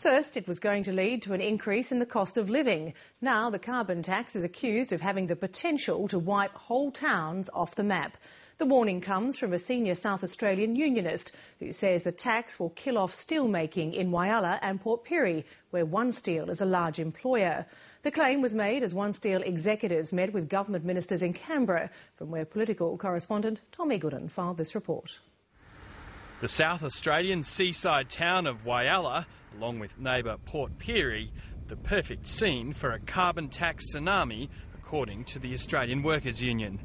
First, it was going to lead to an increase in the cost of living. Now the carbon tax is accused of having the potential to wipe whole towns off the map. The warning comes from a senior South Australian unionist who says the tax will kill off steelmaking in Whyalla and Port Pirie, where One Steel is a large employer. The claim was made as One Steel executives met with government ministers in Canberra, from where political correspondent Tommy Gooden filed this report. The South Australian seaside town of Whyalla, along with neighbour Port Pirie, the perfect scene for a carbon tax tsunami, according to the Australian Workers' Union.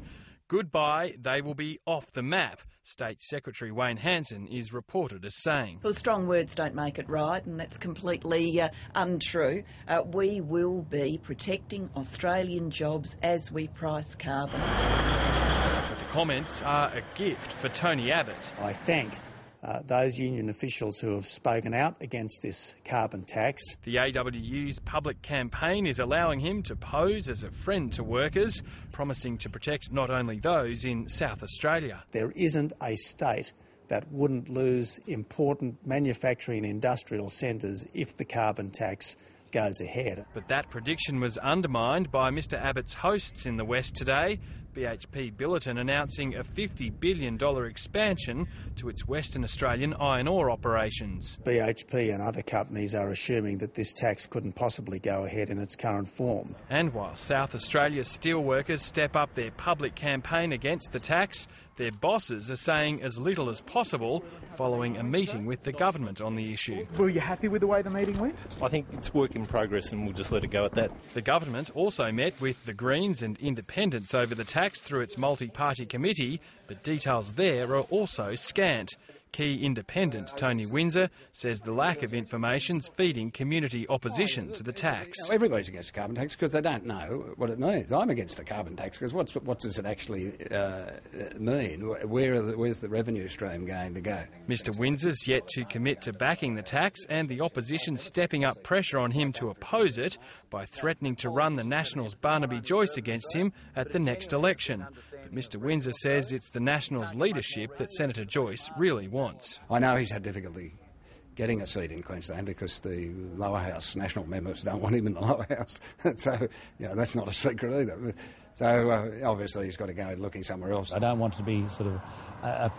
Goodbye, they will be off the map, State Secretary Wayne Hanson is reported as saying. Well, strong words don't make it right, and that's completely untrue. We will be protecting Australian jobs as we price carbon. But the comments are a gift for Tony Abbott. I thank those union officials who have spoken out against this carbon tax. The AWU's public campaign is allowing him to pose as a friend to workers, promising to protect not only those in South Australia. There isn't a state that wouldn't lose important manufacturing and industrial centres if the carbon tax goes ahead. But that prediction was undermined by Mr Abbott's hosts in the West today. BHP Billiton announcing a $50 billion expansion to its Western Australian iron ore operations. BHP and other companies are assuming that this tax couldn't possibly go ahead in its current form. And while South Australia's steelworkers step up their public campaign against the tax, their bosses are saying as little as possible following a meeting with the government on the issue. Were you happy with the way the meeting went? I think it's work in progress and we'll just let it go at that. The government also met with the Greens and Independents over the tax through its multi-party committee, but details there are also scant. Key independent Tony Windsor says the lack of information's feeding community opposition to the tax. Everybody's against the carbon tax because they don't know what it means. I'm against the carbon tax because what does it actually mean? Where's the revenue stream going to go? Mr Windsor's yet to commit to backing the tax, and the opposition stepping up pressure on him to oppose it by threatening to run the Nationals' Barnaby Joyce against him at the next election. But Mr Windsor says it's the Nationals' leadership that Senator Joyce really wants. I know he's had difficulty getting a seat in Queensland because the lower house National members don't want him in the lower house. So, that's not a secret either. So, obviously he's got to go looking somewhere else. I don't want to be sort of a